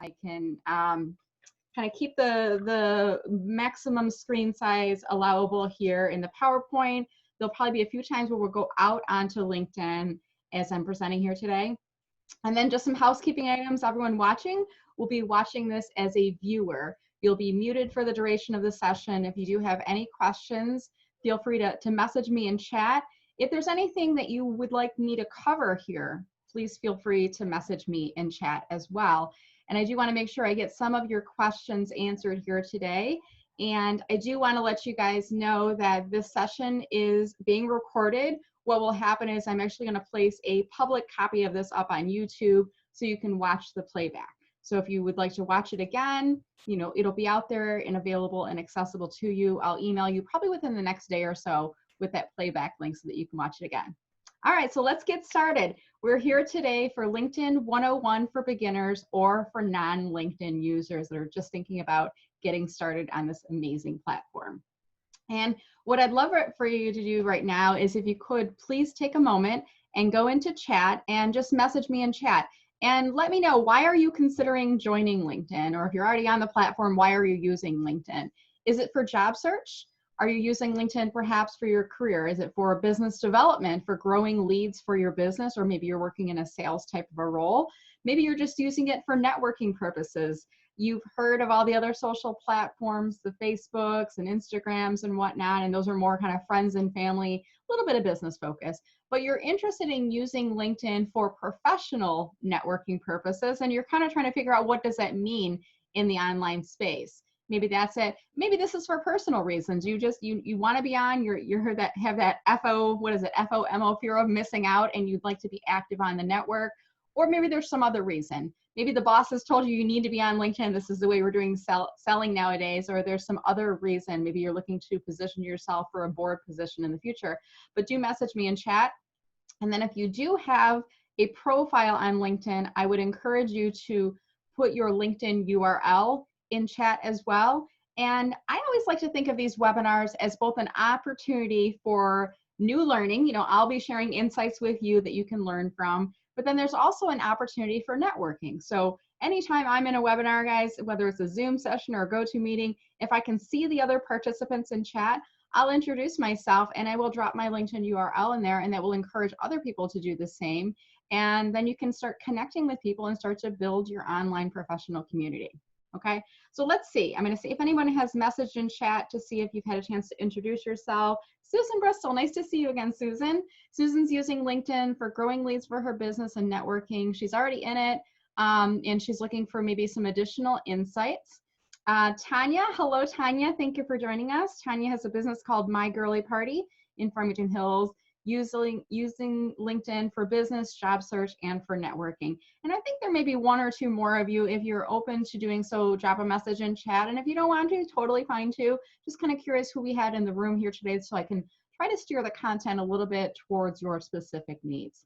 I can kind of keep the maximum screen size allowable here in the PowerPoint. There'll probably be a few times where we'll go out onto LinkedIn as I'm presenting here today. And then just some housekeeping items. Everyone watching will be watching this as a viewer. You'll be muted for the duration of the session. If you do have any questions, feel free to message me in chat. If there's anything that you would like me to cover here, please feel free to message me in chat as well. And I do want to make sure I get some of your questions answered here today. And I do want to let you guys know that this session is being recorded. What will happen is I'm actually going to place a public copy of this up on YouTube so you can watch the playback. So if you would like to watch it again, you know, it'll be out there and available and accessible to you. I'll email you probably within the next day or so with that playback link so that you can watch it again. All right, so let's get started. We're here today for LinkedIn 101 for beginners or for non-LinkedIn users that are just thinking about getting started on this amazing platform. And what I'd love for you to do right now is if you could please take a moment and go into chat and just message me in chat and let me know, why are you considering joining LinkedIn? Or if you're already on the platform, why are you using LinkedIn? Is it for job search? Are you using LinkedIn perhaps for your career? Is it for business development, for growing leads for your business? Or maybe you're working in a sales type of a role. Maybe you're just using it for networking purposes. You've heard of all the other social platforms, the Facebooks and Instagrams and whatnot, and those are more kind of friends and family, a little bit of business focus. But you're interested in using LinkedIn for professional networking purposes, and you're kind of trying to figure out what does that mean in the online space. Maybe that's it. Maybe this is for personal reasons. You want to be on, you're heard that have that FOMO, fear of missing out, and you'd like to be active on the network. Or maybe there's some other reason. Maybe the boss has told you need to be on LinkedIn. This is the way we're doing selling nowadays. Or there's some other reason. Maybe you're looking to position yourself for a board position in the future. But do message me in chat. And then if you do have a profile on LinkedIn, I would encourage you to put your LinkedIn URL in chat as well. And I always like to think of these webinars as both an opportunity for new learning. You know, I'll be sharing insights with you that you can learn from, but then there's also an opportunity for networking. So anytime I'm in a webinar, guys, whether it's a Zoom session or a GoToMeeting, if I can see the other participants in chat, I'll introduce myself and I will drop my LinkedIn URL in there, and that will encourage other people to do the same. And then you can start connecting with people and start to build your online professional community. Okay, so let's see. I'm going to see if anyone has messaged in chat to see if you've had a chance to introduce yourself. Susan Bristol, nice to see you again, Susan. Susan's using LinkedIn for growing leads for her business and networking. She's already in it, and she's looking for maybe some additional insights. Tanya, hello, Tanya. Thank you for joining us. Tanya has a business called My Girly Party in Farmington Hills, using LinkedIn for business, job search, and for networking. And I think there may be one or two more of you. If you're open to doing so, drop a message in chat. And if you don't want to, totally fine too. Just kind of curious who we had in the room here today so I can try to steer the content a little bit towards your specific needs.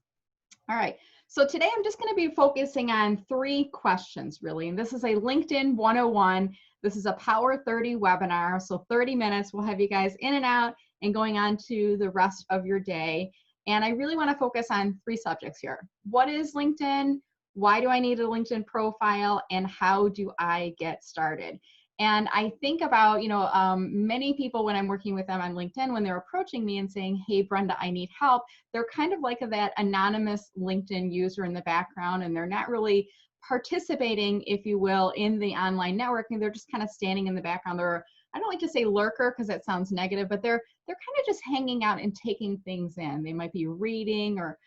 All right, so today I'm just going to be focusing on 3 questions really. And this is a LinkedIn 101. This is a Power 30 webinar. So 30 minutes, we'll have you guys in and out and going on to the rest of your day. And I really want to focus on 3 subjects here. What is LinkedIn? Why do I need a LinkedIn profile? And how do I get started? And I think about, you know, many people when I'm working with them on LinkedIn, when they're approaching me and saying, hey, Brenda, I need help, they're kind of like that anonymous LinkedIn user in the background, and they're not really participating, if you will, in the online networking. They're just kind of standing in the background. They're, I don't like to say lurker because that sounds negative, but they're kind of just hanging out and taking things in. They might be reading or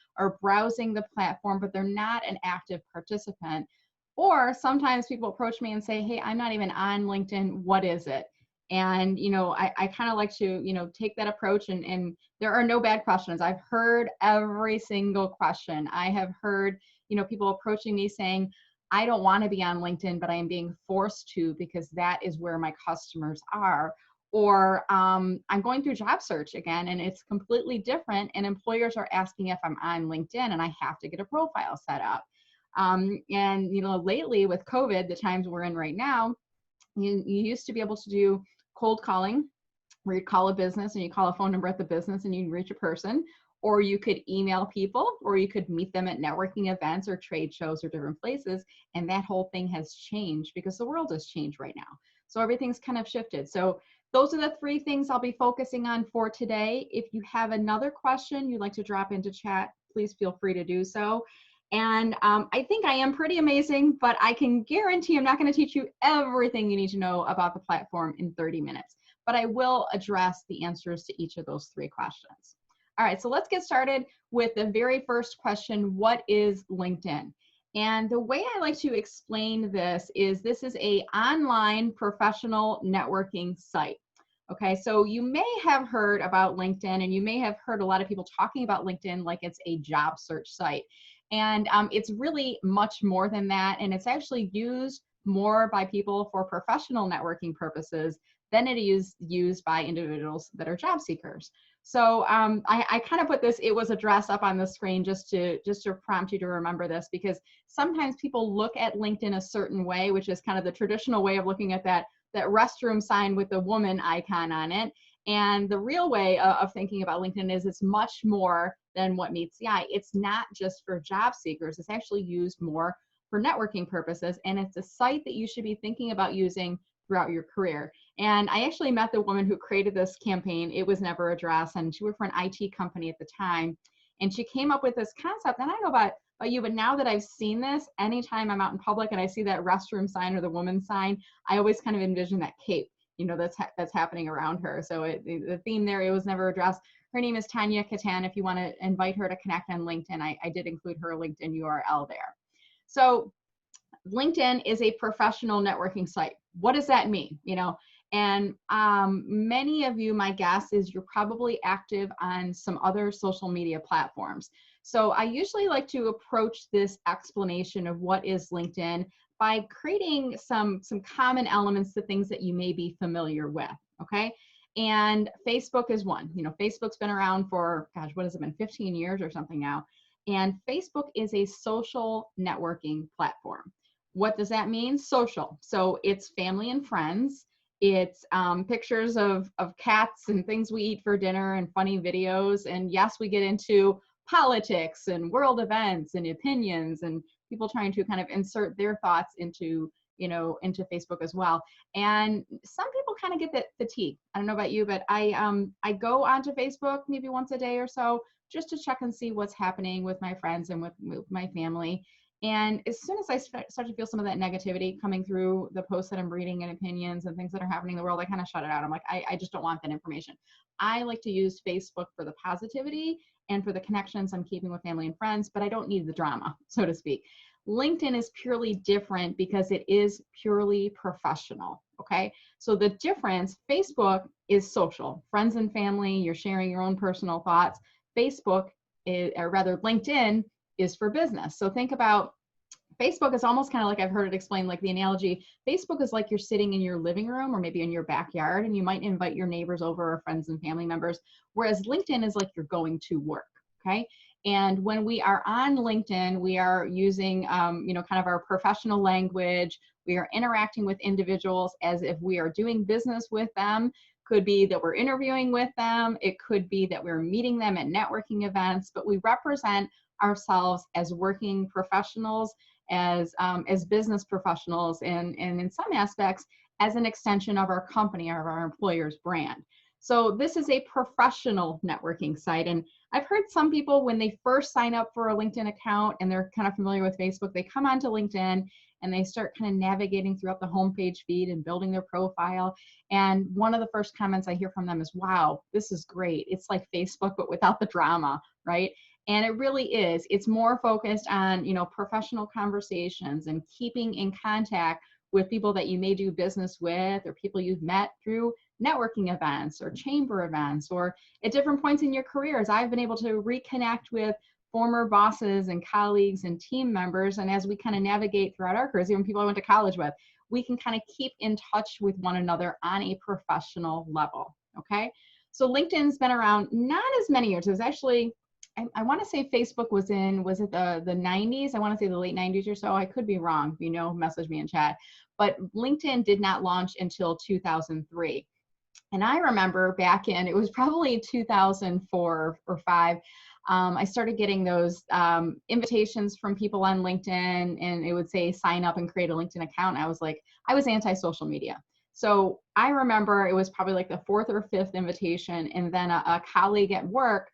browsing the platform, but they're not an active participant. Or sometimes people approach me and say, hey, I'm not even on LinkedIn. What is it? And, you know, I kind of like to, you know, take that approach, and there are no bad questions. I've heard every single question. I have heard, you know, people approaching me saying, I don't want to be on LinkedIn, but I am being forced to because that is where my customers are. Or I'm going through job search again, and it's completely different, and employers are asking if I'm on LinkedIn, and I have to get a profile set up. And, you know, lately with COVID, the times we're in right now, you used to be able to do cold calling, where you call a business and you call a phone number at the business and you reach a person. or you could email people, or you could meet them at networking events or trade shows or different places. And that whole thing has changed because the world has changed right now. So everything's kind of shifted. So those are the 3 things I'll be focusing on for today. If you have another question you'd like to drop into chat, please feel free to do so. And I think I am pretty amazing, but I can guarantee I'm not going to teach you everything you need to know about the platform in 30 minutes. But I will address the answers to each of those 3 questions. All right, so let's get started with the very first question. What is LinkedIn? And the way I like to explain this is an online professional networking site. Okay, so you may have heard about LinkedIn, and you may have heard a lot of people talking about LinkedIn like it's a job search site. And it's really much more than that. And it's actually used more by people for professional networking purposes than it is used by individuals that are job seekers. So I kind of put this, it was a dress up on the screen just to prompt you to remember this, because sometimes people look at LinkedIn a certain way, which is kind of the traditional way of looking at that restroom sign with the woman icon on it. And the real way of thinking about LinkedIn is it's much more than what meets the eye. It's not just for job seekers. It's actually used more for networking purposes. And it's a site that you should be thinking about using throughout your career. And I actually met the woman who created this campaign. It was never a dress, and she worked for an IT company at the time. And she came up with this concept. And I don't know about you, but now that I've seen this, anytime I'm out in public and I see that restroom sign or the woman sign, I always kind of envision that cape, you know, that's happening around her. So the theme there, it was never a dress. Her name is Tanya Katan. If you want to invite her to connect on LinkedIn, I did include her LinkedIn URL there. So LinkedIn is a professional networking site. What does that mean? You know, and many of you, my guess is you're probably active on some other social media platforms. So I usually like to approach this explanation of what is LinkedIn by creating some common elements to things that you may be familiar with, okay? And Facebook is one. You know, Facebook's been around for, gosh, what has it been, 15 years or something now. And Facebook is a social networking platform. What does that mean? Social. So it's family and friends. It's pictures of cats and things we eat for dinner and funny videos. And yes, we get into politics and world events and opinions and people trying to kind of insert their thoughts into, you know, into Facebook as well. And some people kind of get that fatigue. I don't know about you, but I go onto Facebook maybe once a day or so just to check and see what's happening with my friends and with my family. And as soon as I start to feel some of that negativity coming through the posts that I'm reading and opinions and things that are happening in the world, I kind of shut it out. I'm like, I just don't want that information. I like to use Facebook for the positivity and for the connections I'm keeping with family and friends, but I don't need the drama, so to speak. LinkedIn is purely different because it is purely professional, okay? So the difference, Facebook is social, friends and family, you're sharing your own personal thoughts. Facebook, or rather LinkedIn, is for business. So think about Facebook is almost kind of like, I've heard it explained, like the analogy, Facebook is like you're sitting in your living room or maybe in your backyard and you might invite your neighbors over or friends and family members, whereas LinkedIn is like you're going to work, okay? And when we are on LinkedIn, we are using, you know, kind of our professional language. We are interacting with individuals as if we are doing business with them. Could be that we're interviewing with them. It could be that we're meeting them at networking events, but we represent ourselves as working professionals, as business professionals, and in some aspects as an extension of our company or our employer's brand. So this is a professional networking site. And I've heard some people, when they first sign up for a LinkedIn account and they're kind of familiar with Facebook, they come onto LinkedIn and they start kind of navigating throughout the homepage feed and building their profile. And one of the first comments I hear from them is, wow, this is great. It's like Facebook, but without the drama, right? And it really is. It's more focused on, you know, professional conversations and keeping in contact with people that you may do business with or people you've met through networking events or chamber events or at different points in your careers. I've been able to reconnect with former bosses and colleagues and team members. And as we kind of navigate throughout our careers, even people I went to college with, we can kind of keep in touch with one another on a professional level, okay? So LinkedIn's been around not as many years. It was actually, I want to say Facebook was it the 90s? I want to say the late 90s or so. I could be wrong. If you know, message me in chat. But LinkedIn did not launch until 2003. And I remember back in, it was probably 2004 or 5, I started getting those invitations from people on LinkedIn, and it would say sign up and create a LinkedIn account. And I was anti-social media. So I remember it was probably like the fourth or fifth invitation, and then a colleague at work,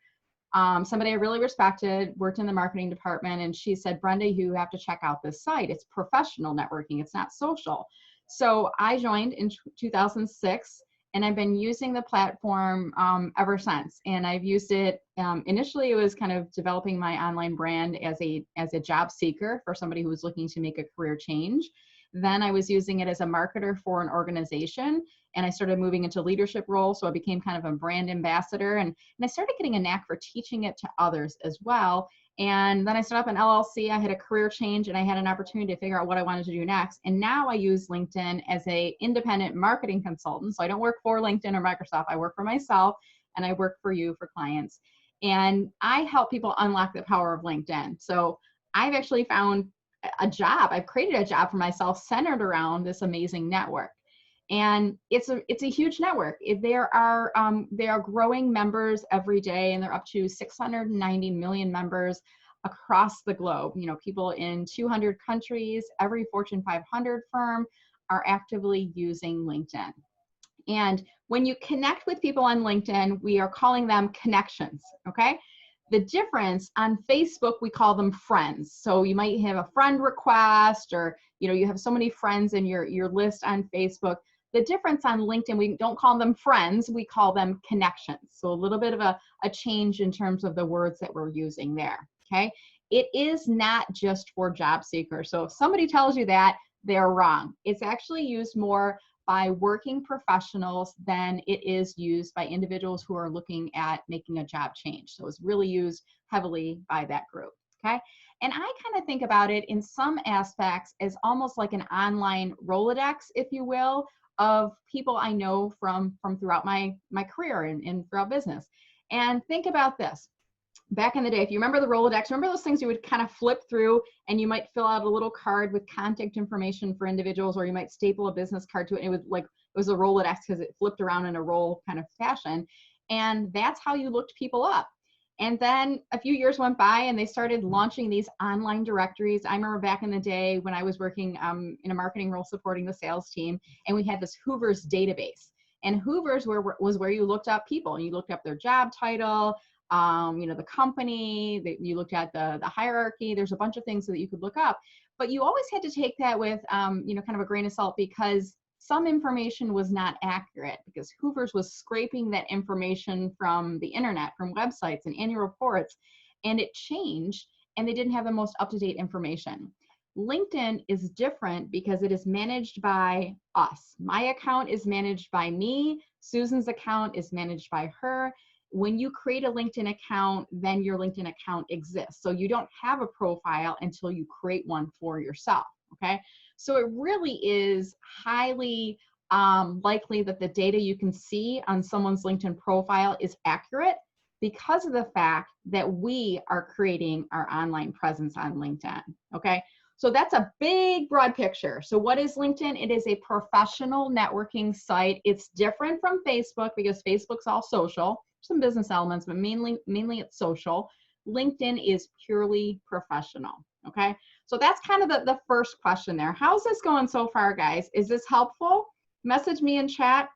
somebody I really respected, worked in the marketing department, and she said, Brenda, you have to check out this site. It's professional networking. It's not social. So I joined in 2006, and I've been using the platform ever since. And I've used it, initially it was kind of developing my online brand as a job seeker for somebody who was looking to make a career change. Then I was using it as a marketer for an organization, and I started moving into leadership roles. So I became kind of a brand ambassador, and I started getting a knack for teaching it to others as well. And then I set up an LLC. I had a career change, and I had an opportunity to figure out what I wanted to do next. And now I use LinkedIn as an independent marketing consultant. So I don't work for LinkedIn or Microsoft. I work for myself, and I work for you, for clients. And I help people unlock the power of LinkedIn. So I've actually found a job. I've created a job for myself centered around this amazing network. And it's a huge network. There are growing members every day, and they're up to 690 million members across the globe. You know, people in 200 countries, every Fortune 500 firm are actively using LinkedIn. And when you connect with people on LinkedIn, we are calling them connections, okay? The difference on Facebook, we call them friends. So you might have a friend request, or you have so many friends in your list on Facebook. The difference on LinkedIn, we don't call them friends, we call them connections. So a little bit of a change in terms of the words that we're using there, okay? It is not just for job seekers. So if somebody tells you that, they're wrong. It's actually used more by working professionals than it is used by individuals who are looking at making a job change. So it's really used heavily by that group, okay? And I kind of think about it in some aspects as almost like an online Rolodex, if you will, of people I know from throughout my career and throughout business. And think about this. Back in the day, if you remember the Rolodex, remember those things you would kind of flip through, and you might fill out a little card with contact information for individuals, or you might staple a business card to it, and it was a Rolodex because it flipped around in a roll kind of fashion. And that's how you looked people up. And then a few years went by, and they started launching these online directories. I remember back in the day when I was working in a marketing role supporting the sales team, and we had this Hoover's database. And Hoover's was where you looked up people, and you looked up their job title, the company, you looked at the hierarchy. There's a bunch of things that you could look up, but you always had to take that with, kind of a grain of salt, because some information was not accurate, because Hoover's was scraping that information from the internet, from websites and annual reports, and it changed, and they didn't have the most up-to-date information. LinkedIn is different because it is managed by us. My account is managed by me. Susan's account is managed by her. When you create a LinkedIn account, then your LinkedIn account exists. So you don't have a profile until you create one for yourself, okay? So it really is highly likely that the data you can see on someone's LinkedIn profile is accurate, because of the fact that we are creating our online presence on LinkedIn, okay? So that's a big, broad picture. So what is LinkedIn? It is a professional networking site. It's different from Facebook, because Facebook's all social, some business elements, but mainly it's social. LinkedIn is purely professional, okay? So that's kind of the first question there. How's this going so far, guys? Is this helpful? Message me in chat.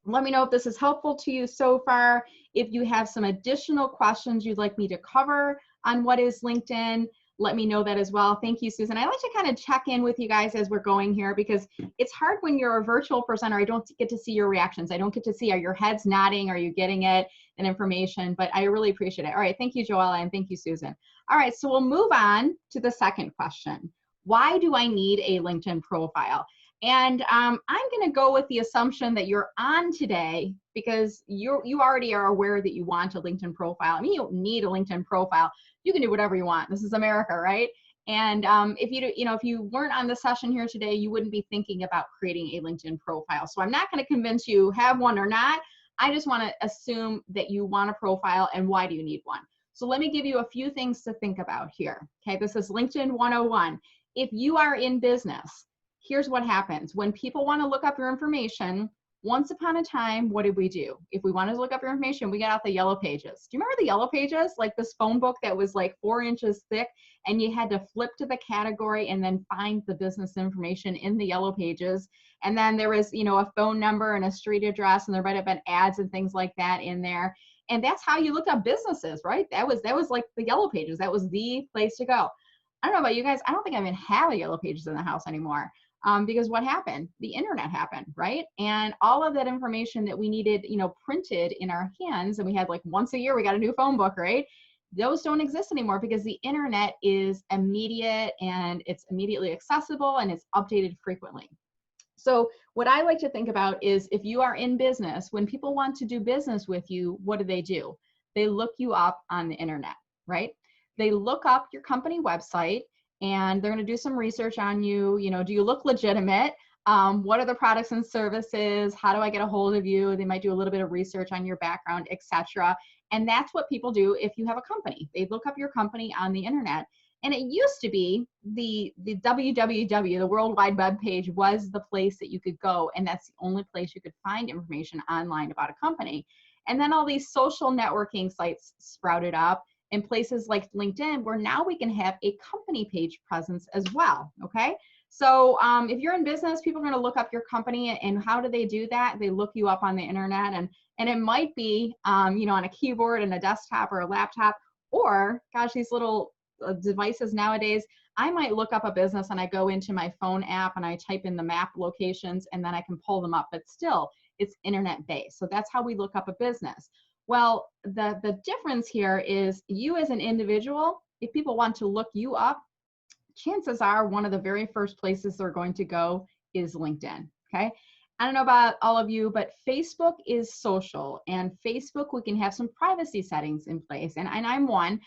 Let me know if this is helpful to you so far. If you have some additional questions you'd like me to cover on what is LinkedIn, let me know that as well. Thank you, Susan. I like to kind of check in with you guys as we're going here, because it's hard when you're a virtual presenter. I don't get to see your reactions. I don't get to see, are your heads nodding? Are you getting it and information? But I really appreciate it. All right, thank you, Joella, and thank you, Susan. All right, so we'll move on to the second question. Why do I need a LinkedIn profile? And I'm gonna go with the assumption that you're on today because you already are aware that you want a LinkedIn profile. I mean, you don't need a LinkedIn profile. You can do whatever you want. This is America, right? And if you weren't on the session here today, you wouldn't be thinking about creating a LinkedIn profile. So I'm not going to convince you have one or not. I just want to assume that you want a profile, and why do you need one? So let me give you a few things to think about here. Okay, this is LinkedIn 101. If you are in business, here's what happens. When people want to look up your information, Once upon a time, what did we do? If we wanted to look up your information, we got out the yellow pages. Do you remember the yellow pages? Like this phone book that was like 4 inches thick, and you had to flip to the category and then find the business information in the yellow pages. And then there was, you know, a phone number and a street address, and there might have been ads and things like that in there. And that's how you look up businesses, right? That was like the yellow pages. That was the place to go. I don't know about you guys. I don't think I even have a yellow pages in the house anymore. Because what happened? The internet happened, right? And all of that information that we needed, you know, printed in our hands, and we had like once a year, we got a new phone book, right? Those don't exist anymore because the internet is immediate and it's immediately accessible and it's updated frequently. So what I like to think about is if you are in business, when people want to do business with you, what do? They look you up on the internet, right? They look up your company website and they're going to do some research on you. You know, do you look legitimate? What are the products and services? How do I get a hold of you? They might do a little bit of research on your background, etc. And that's what people do if you have a company. They look up your company on the internet. And it used to be the www, the World Wide Web page, was the place that you could go, and that's the only place you could find information online about a company. And then all these social networking sites sprouted up in places like LinkedIn, where now we can have a company page presence as well, okay? So if you're in business, people are gonna look up your company, and how do they do that? They look you up on the internet, and it might be, you know, on a keyboard and a desktop or a laptop, or gosh, these little devices nowadays, I might look up a business and I go into my phone app and I type in the map locations and then I can pull them up, but still it's internet based. So that's how we look up a business. Well, the difference here is you as an individual, if people want to look you up, chances are one of the very first places they're going to go is LinkedIn, okay? I don't know about all of you, but Facebook is social, and Facebook, we can have some privacy settings in place, and I'm one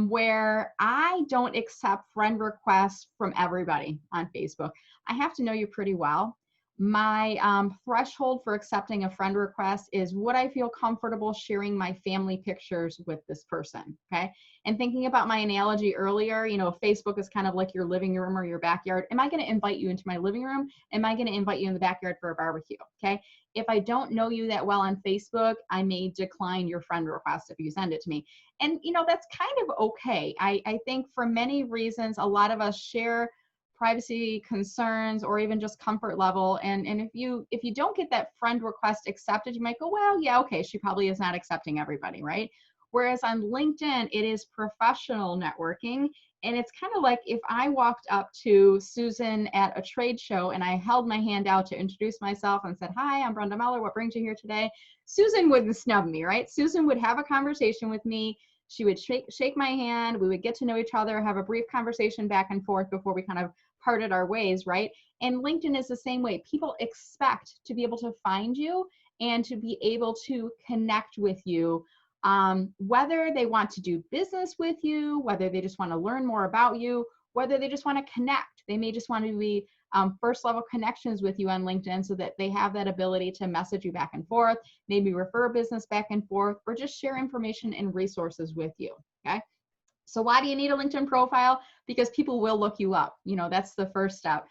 where I don't accept friend requests from everybody on Facebook. I have to know you pretty well. My threshold for accepting a friend request is would I feel comfortable sharing my family pictures with this person, okay? And thinking about my analogy earlier, you know, Facebook is kind of like your living room or your backyard. Am I going to invite you into my living room? Am I going to invite you in the backyard for a barbecue, okay? If I don't know you that well on Facebook, I may decline your friend request if you send it to me. And, you know, that's kind of okay. I think for many reasons, a lot of us share privacy concerns or even just comfort level. And if you don't get that friend request accepted, you might go, well, yeah, okay, she probably is not accepting everybody, right? Whereas on LinkedIn, it is professional networking. And it's kind of like if I walked up to Susan at a trade show and I held my hand out to introduce myself and said, hi, I'm Brenda Meller. What brings you here today? Susan wouldn't snub me, right? Susan would have a conversation with me. She would shake my hand. We would get to know each other, have a brief conversation back and forth before we kind of parted our ways, right? And LinkedIn is the same way. People expect to be able to find you and to be able to connect with you, whether they want to do business with you, whether they just want to learn more about you, whether they just want to connect. They may just want to be first level connections with you on LinkedIn so that they have that ability to message you back and forth, maybe refer business back and forth, or just share information and resources with you, okay? So why do you need a LinkedIn profile? Because people will look you up. You know, that's the first step.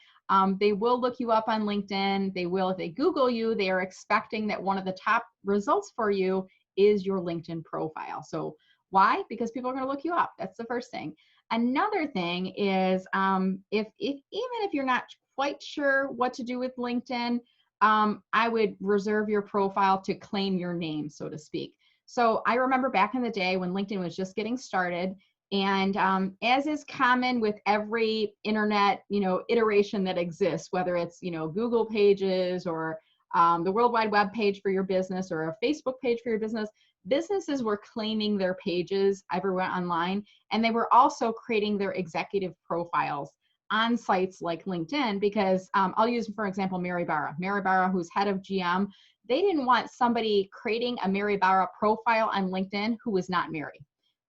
They will look you up on LinkedIn. They will, if they Google you, they are expecting that one of the top results for you is your LinkedIn profile. So why? Because people are going to look you up. That's the first thing. Another thing is even if you're not quite sure what to do with LinkedIn, I would reserve your profile to claim your name, so to speak. So I remember back in the day when LinkedIn was just getting started, and as is common with every internet, you know, iteration that exists, whether it's, you know, Google pages or the World Wide Web page for your business or a Facebook page for your business, businesses were claiming their pages everywhere online, and they were also creating their executive profiles on sites like LinkedIn because I'll use, for example, Mary Barra, who's head of GM. They didn't want somebody creating a Mary Barra profile on LinkedIn who was not Mary.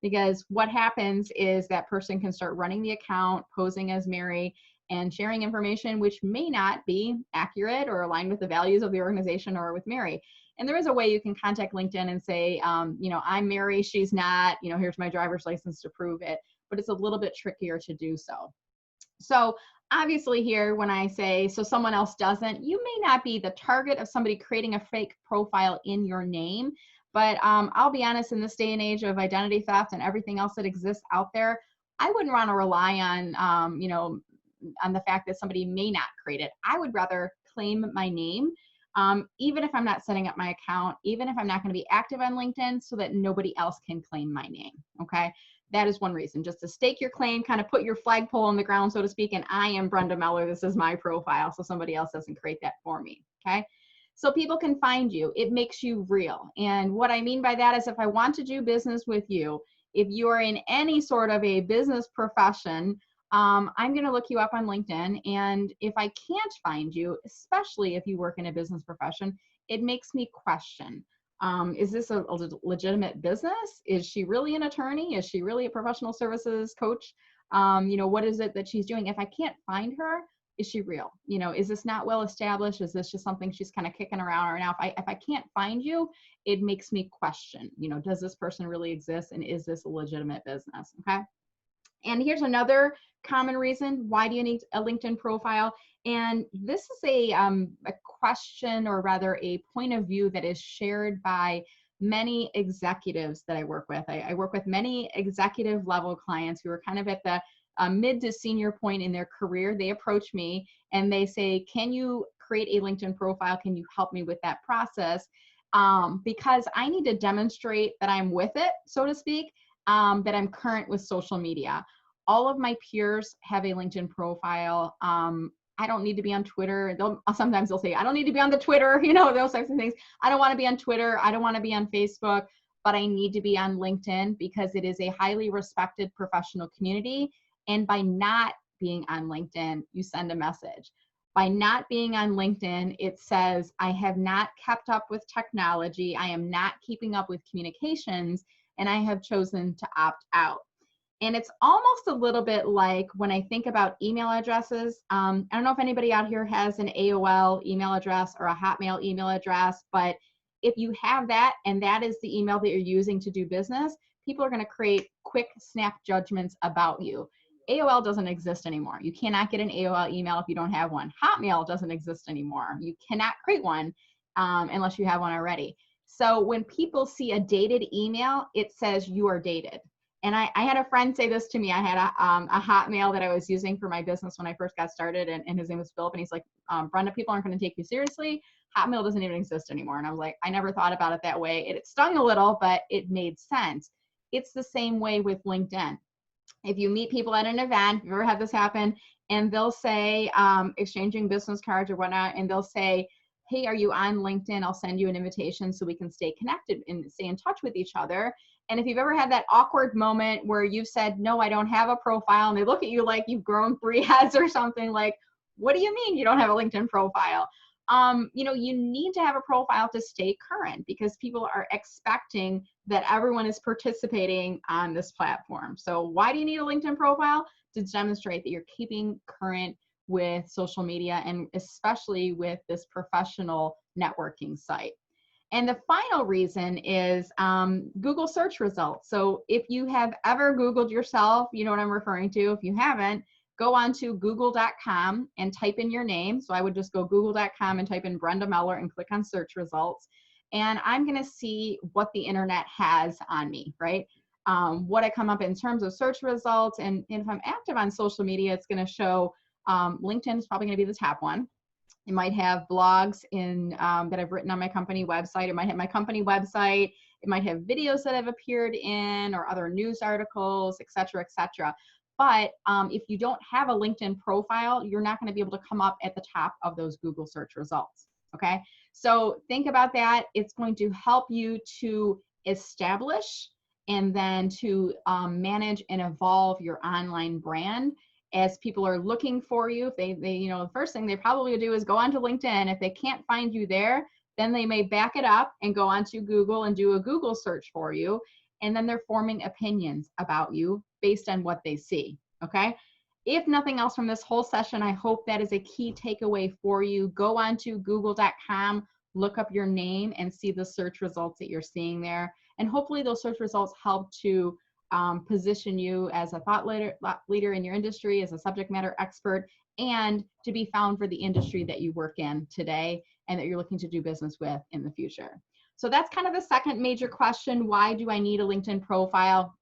Because what happens is that person can start running the account, posing as Mary, and sharing information which may not be accurate or aligned with the values of the organization or with Mary. And there is a way you can contact LinkedIn and say, you know, I'm Mary, she's not, you know, here's my driver's license to prove it. But it's a little bit trickier to do so. So Obviously here, when I say, so someone else doesn't, you may not be the target of somebody creating a fake profile in your name. But I'll be honest, in this day and age of identity theft and everything else that exists out there, I wouldn't want to rely on, on the fact that somebody may not create it. I would rather claim my name, even if I'm not setting up my account, even if I'm not going to be active on LinkedIn, so that nobody else can claim my name. Okay. That is one reason, just to stake your claim, kind of put your flagpole on the ground, so to speak. And I am Brenda Meller. This is my profile. So somebody else doesn't create that for me. Okay. So people can find you. It makes you real. And what I mean by that is, if I want to do business with you, if you are in any sort of a business profession, I'm going to look you up on LinkedIn. And if I can't find you, especially if you work in a business profession, it makes me question. Is this a legitimate business? Is she really an attorney? Is she really a professional services coach? What is it that she's doing? If I can't find her, is she real? Is this not well established? Is this just something she's kind of kicking around right now? If I can't find you, it makes me question, does this person really exist? And is this a legitimate business? Okay. And here's another common reason. Why do you need a LinkedIn profile? And this is a question, or rather a point of view, that is shared by many executives that I work with. I work with many executive level clients who are kind of at the mid to senior point in their career. They approach me and they say, can you create a LinkedIn profile? Can you help me with that process? Because I need to demonstrate that I'm with it, so to speak, that I'm current with social media. All of my peers have a LinkedIn profile. I don't need to be on Twitter. Sometimes they'll say, I don't need to be on the Twitter, those types of things. I don't want to be on Twitter. I don't want to be on Facebook, but I need to be on LinkedIn because it is a highly respected professional community. And by not being on LinkedIn, you send a message. By not being on LinkedIn, it says, I have not kept up with technology. I am not keeping up with communications, and I have chosen to opt out. And it's almost a little bit like when I think about email addresses. I don't know if anybody out here has an AOL email address or a Hotmail email address, but if you have that and that is the email that you're using to do business, people are going to create quick snap judgments about you. AOL doesn't exist anymore. You cannot get an AOL email if you don't have one. Hotmail doesn't exist anymore. You cannot create one unless you have one already. So when people see a dated email, it says you are dated. And I had a friend say this to me. I had a Hotmail that I was using for my business when I first got started, and his name was Philip. And he's like, Brenda, people aren't going to take you seriously. Hotmail doesn't even exist anymore. And I was like, I never thought about it that way. It stung a little, but it made sense. It's the same way with LinkedIn. If you meet people at an event, you've ever had this happen, and they'll say, exchanging business cards or whatnot, and they'll say, hey, are you on LinkedIn? I'll send you an invitation so we can stay connected and stay in touch with each other. And if you've ever had that awkward moment where you've said, no, I don't have a profile, and they look at you like you've grown 3 heads or something, like, what do you mean you don't have a LinkedIn profile? You need to have a profile to stay current, because people are expecting that everyone is participating on this platform. So why do you need a LinkedIn profile? To demonstrate that you're keeping current with social media, and especially with this professional networking site. And the final reason is Google search results. So if you have ever Googled yourself, you know what I'm referring to. If you haven't, go on to google.com and type in your name. So I would just go google.com and type in Brenda Meller and click on search results. And I'm going to see what the internet has on me, right? What I come up in terms of search results. And if I'm active on social media, it's going to show LinkedIn is probably going to be the top one. It might have blogs that I've written on my company website. It might have my company website. It might have videos that I've appeared in, or other news articles, et cetera, et cetera. But if you don't have a LinkedIn profile, you're not going to be able to come up at the top of those Google search results. Okay. So think about that. It's going to help you to establish and then to manage and evolve your online brand as people are looking for you. If they the first thing they probably do is go onto LinkedIn. If they can't find you there, then they may back it up and go onto Google and do a Google search for you. And then they're forming opinions about you based on what they see. Okay. If nothing else from this whole session, I hope that is a key takeaway for you. Go onto google.com, look up your name, and see the search results that you're seeing there. And hopefully those search results help to position you as a thought leader in your industry, as a subject matter expert, and to be found for the industry that you work in today and that you're looking to do business with in the future. So that's kind of the second major question. Why do I need a LinkedIn profile?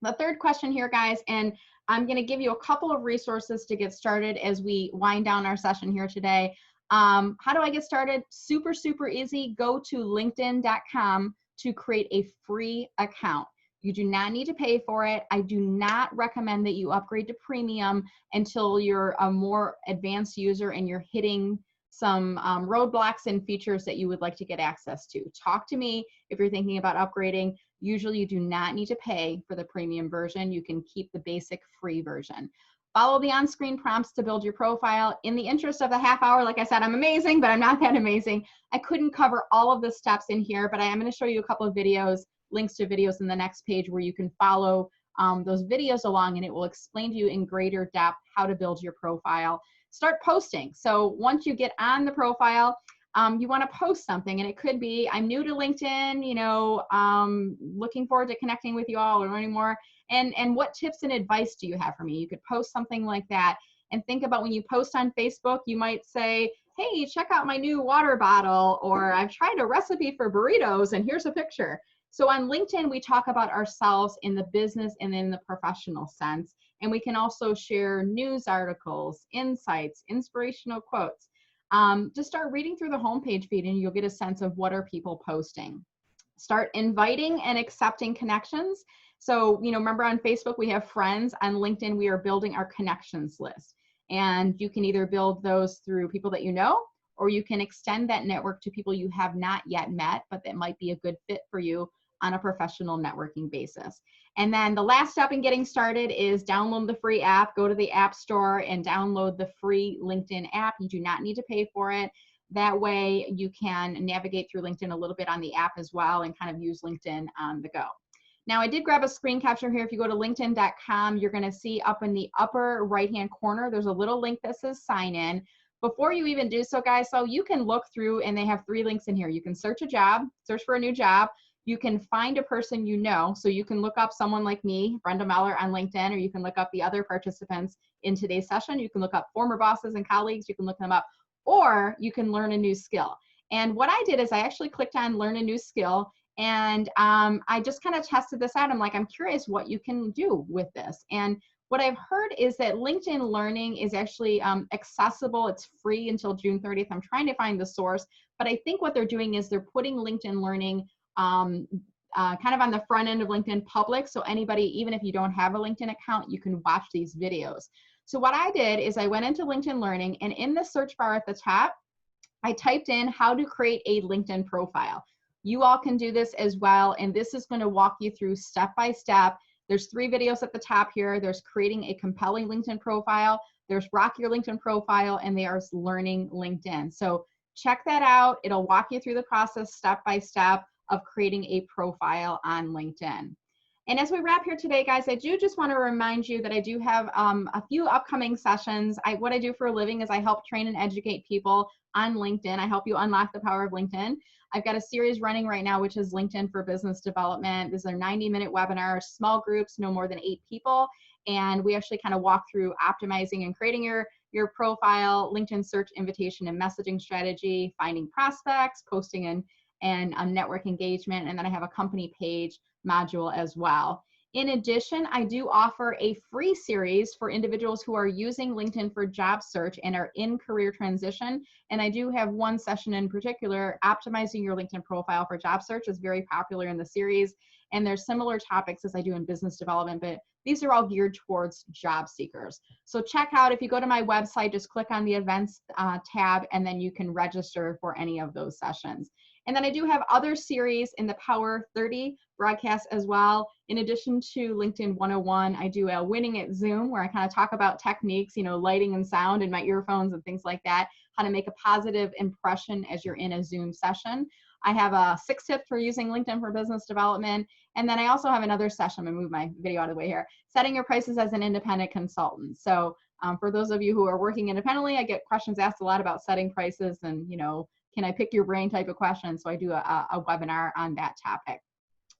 The third question here, guys, and I'm going to give you a couple of resources to get started as we wind down our session here today. How do I get started? Super, super easy. Go to linkedin.com to create a free account. You do not need to pay for it. I do not recommend that you upgrade to premium until you're a more advanced user and you're hitting some roadblocks and features that you would like to get access to. Talk to me if you're thinking about upgrading. Usually you do not need to pay for the premium version. You can keep the basic free version. Follow the on-screen prompts to build your profile. In the interest of a half hour, like I said, I'm amazing, but I'm not that amazing. I couldn't cover all of the steps in here, but I am going to show you a couple of videos, links to videos in the next page where you can follow those videos along, and it will explain to you in greater depth how to build your profile. Start posting. So once you get on the profile, you want to post something, and it could be, I'm new to LinkedIn, you know, looking forward to connecting with you all or learning more. And what tips and advice do you have for me? You could post something like that. And think about when you post on Facebook, you might say, hey, check out my new water bottle, or I've tried a recipe for burritos and here's a picture. So on LinkedIn, we talk about ourselves in the business and in the professional sense. And we can also share news articles, insights, inspirational quotes. Just start reading through the homepage feed and you'll get a sense of what are people posting. Start inviting and accepting connections. So, you know, remember on Facebook, we have friends. On LinkedIn, we are building our connections list. And you can either build those through people that you know, or you can extend that network to people you have not yet met, but that might be a good fit for you on a professional networking basis. And then the last step in getting started is download the free app. Go to the App Store and download the free LinkedIn app. You do not need to pay for it. That way you can navigate through LinkedIn a little bit on the app as well and kind of use LinkedIn on the go. Now, I did grab a screen capture here. If you go to linkedin.com, you're going to see up in the upper right-hand corner, there's a little link that says sign in. Before you even do so, guys, so you can look through, and they have 3 links in here. You can search a job, search for a new job. You can find a person you know. So you can look up someone like me, Brenda Meller, on LinkedIn, or you can look up the other participants in today's session. You can look up former bosses and colleagues. You can look them up, or you can learn a new skill. And what I did is I actually clicked on learn a new skill, and I just kind of tested this out. I'm like, I'm curious what you can do with this. And what I've heard is that LinkedIn Learning is actually accessible. It's free until June 30th. I'm trying to find the source, but I think what they're doing is they're putting LinkedIn Learning kind of on the front end of LinkedIn public. So anybody, even if you don't have a LinkedIn account, you can watch these videos. So what I did is I went into LinkedIn Learning, and in the search bar at the top, I typed in how to create a LinkedIn profile. You all can do this as well. And this is going to walk you through step by step. There's 3 videos at the top here. There's creating a compelling LinkedIn profile. There's rock your LinkedIn profile, and there's learning LinkedIn. So check that out. It'll walk you through the process step by step of creating a profile on LinkedIn. And as we wrap here today, guys, I do just want to remind you that I do have a few upcoming sessions. What I do for a living is I help train and educate people on LinkedIn. I help you unlock the power of LinkedIn. I've got a series running right now, which is LinkedIn for Business Development. These are 90-minute webinars, small groups, no more than 8 people. And we actually kind of walk through optimizing and creating your profile, LinkedIn search, invitation, and messaging strategy, finding prospects, posting and network engagement. And then I have a company page module as well. In addition, I do offer a free series for individuals who are using LinkedIn for job search and are in career transition. And I do have one session in particular, optimizing your LinkedIn profile for job search is very popular in the series. And there's similar topics as I do in business development, but these are all geared towards job seekers. So check out, if you go to my website, just click on the events tab, and then you can register for any of those sessions. And then I do have other series in the Power 30 broadcast as well. In addition to LinkedIn 101, I do a Winning at Zoom, where I kind of talk about techniques, you know, lighting and sound and my earphones and things like that, how to make a positive impression as you're in a Zoom session. I have a 6 tips for using LinkedIn for business development. And then I also have another session. I'm gonna move my video out of the way here. Setting your prices as an independent consultant. So for those of you who are working independently, I get questions asked a lot about setting prices and, you know, can I pick your brain type of question. So I do a webinar on that topic.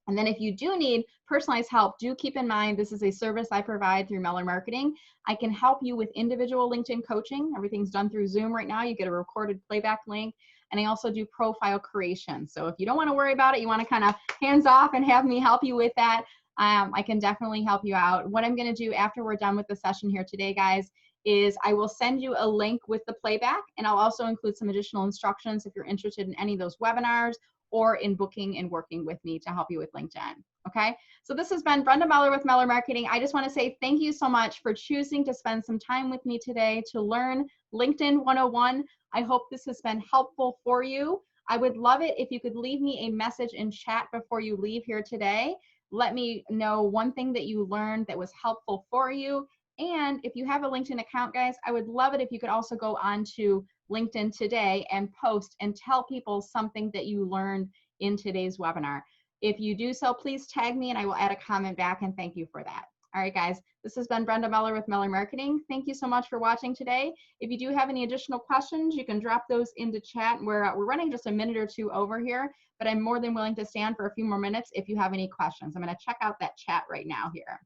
And then if you do need personalized help, do keep in mind this is a service I provide through Meller Marketing. I can help you with individual LinkedIn coaching. Everything's done through Zoom right now. You get a recorded playback link. And I also do profile creation. So if you don't want to worry about it, you want to kind of hands off and have me help you with that, I can definitely help you out. What I'm going to do after we're done with the session here today, guys, is I will send you a link with the playback, and I'll also include some additional instructions if you're interested in any of those webinars or in booking and working with me to help you with LinkedIn. Okay, so this has been Brenda Meller with Meller Marketing. I just want to say thank you so much for choosing to spend some time with me today to learn LinkedIn 101. I hope this has been helpful for you. I would love it if you could leave me a message in chat before you leave here today. Let me know one thing that you learned that was helpful for you. And if you have a LinkedIn account, guys, I would love it if you could also go on to LinkedIn today and post and tell people something that you learned in today's webinar. If you do so, please tag me and I will add a comment back and thank you for that. All right, guys, this has been Brenda Meller with Meller Marketing. Thank you so much for watching today. If you do have any additional questions, you can drop those into chat. We're running just a minute or two over here, but I'm more than willing to stand for a few more minutes if you have any questions. I'm going to check out that chat right now here.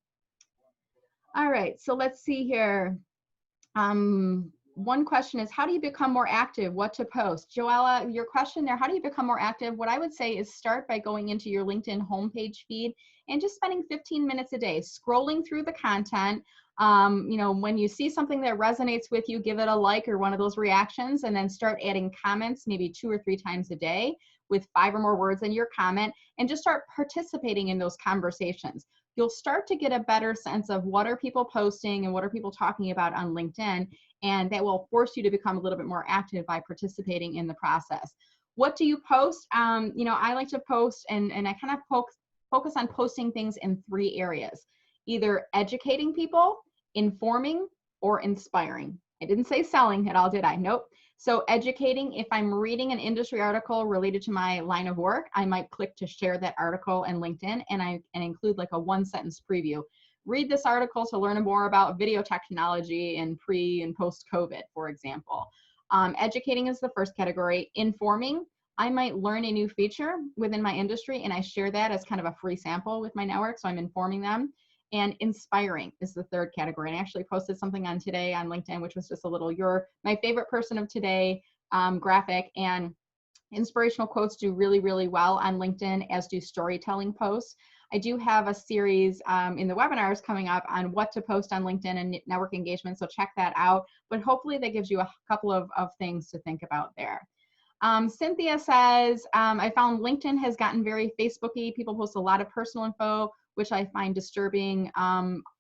All right, so let's see here. One question is, how do you become more active? What to post? Joella, your question there, how do you become more active? What I would say is start by going into your LinkedIn homepage feed and just spending 15 minutes a day scrolling through the content. You know, when you see something that resonates with you, give it a like or one of those reactions, and then start adding comments maybe 2 or 3 times a day with 5 or more words in your comment, and just start participating in those conversations. You'll start to get a better sense of what are people posting and what are people talking about on LinkedIn, and that will force you to become a little bit more active by participating in the process. What do you post? You know, I like to post, and I kind of focus on posting things in 3 areas: either educating people, informing, or inspiring. I didn't say selling at all, did I? Nope. So educating, if I'm reading an industry article related to my line of work, I might click to share that article in LinkedIn and include like a 1-sentence preview. Read this article to learn more about video technology in pre and post COVID, for example. Educating is the first category. Informing, I might learn a new feature within my industry and I share that as kind of a free sample with my network, so I'm informing them. And inspiring is the third category. And I actually posted something on today on LinkedIn, which was just a little, you're my favorite person of today graphic. And inspirational quotes do really, really well on LinkedIn, as do storytelling posts. I do have a series in the webinars coming up on what to post on LinkedIn and network engagement, so check that out. But hopefully that gives you a couple of things to think about there. Cynthia says, I found LinkedIn has gotten very Facebooky. People post a lot of personal info, which I find disturbing.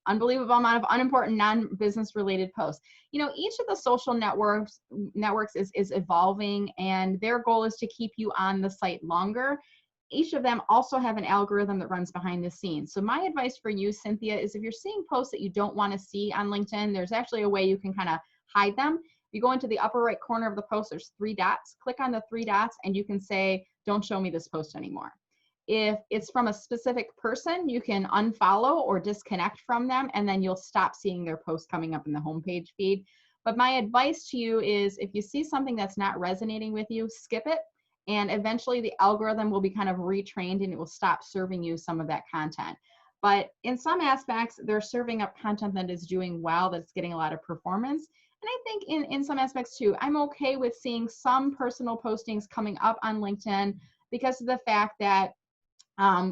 Unbelievable amount of unimportant non-business related posts. You know, each of the social networks is evolving, and their goal is to keep you on the site longer. Each of them also have an algorithm that runs behind the scenes. So my advice for you, Cynthia, is if you're seeing posts that you don't want to see on LinkedIn, there's actually a way you can kind of hide them. You go into the upper right corner of the post, there's 3 dots. Click on the 3 dots and you can say, don't show me this post anymore. If it's from a specific person, you can unfollow or disconnect from them, and then you'll stop seeing their posts coming up in the homepage feed. But my advice to you is if you see something that's not resonating with you, skip it. And eventually the algorithm will be kind of retrained and it will stop serving you some of that content. But in some aspects, they're serving up content that is doing well, that's getting a lot of performance. And I think in some aspects too, I'm okay with seeing some personal postings coming up on LinkedIn because of the fact that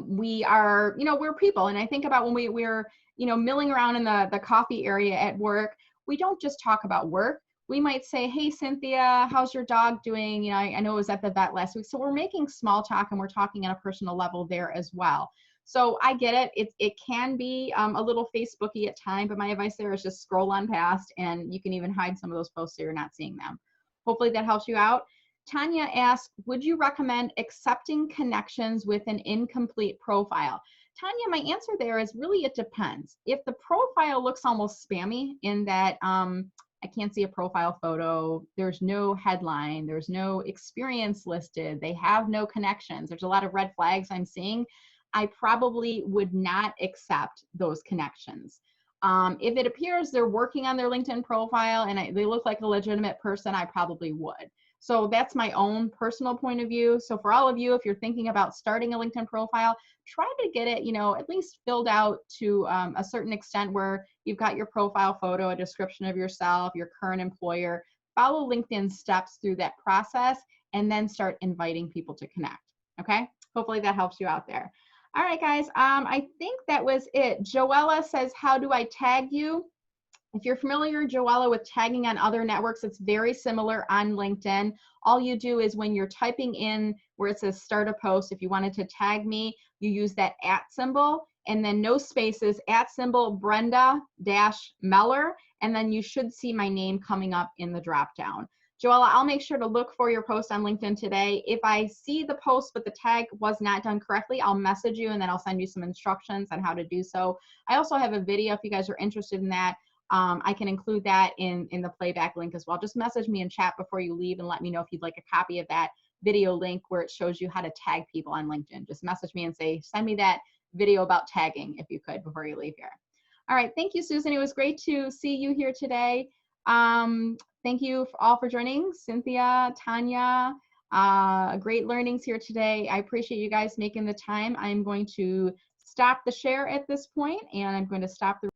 we are, you know, we're people. And I think about when we're, you know, milling around in the coffee area at work, we don't just talk about work. We might say, hey, Cynthia, how's your dog doing? You know, I know it was at the vet last week. So we're making small talk and we're talking on a personal level there as well. So I get it. It can be a little Facebooky at times, but my advice there is just scroll on past, and you can even hide some of those posts so you're not seeing them. Hopefully that helps you out. Tanya asks, would you recommend accepting connections with an incomplete profile? Tanya, my answer there is really it depends. If the profile looks almost spammy in that I can't see a profile photo, there's no headline, there's no experience listed, they have no connections, there's a lot of red flags I'm seeing, I probably would not accept those connections. If it appears they're working on their LinkedIn profile and they look like a legitimate person, I probably would. So that's my own personal point of view. So for all of you, if you're thinking about starting a LinkedIn profile, try to get it, at least filled out to a certain extent where you've got your profile photo, a description of yourself, your current employer. Follow LinkedIn steps through that process and then start inviting people to connect. Okay? Hopefully that helps you out there. All right, guys. I think that was it. Joella says, how do I tag you? If you're familiar, Joella, with tagging on other networks, it's very similar on LinkedIn. All you do is when you're typing in where it says start a post, if you wanted to tag me, you use that @ symbol and then no spaces, @ Brenda Meller, and then you should see my name coming up in the drop down. Joella, I'll make sure to look for your post on LinkedIn today. If I see the post but the tag was not done correctly, I'll message you and then I'll send you some instructions on how to do so. I also have a video if you guys are interested in that. I can include that in the playback link as well. Just message me in chat before you leave and let me know if you'd like a copy of that video link where it shows you how to tag people on LinkedIn. Just message me and say, send me that video about tagging if you could before you leave here. All right, thank you, Susan. It was great to see you here today. Thank you all for joining. Cynthia, Tanya, great learnings here today. I appreciate you guys making the time. I'm going to stop the share at this point and I'm going to stop the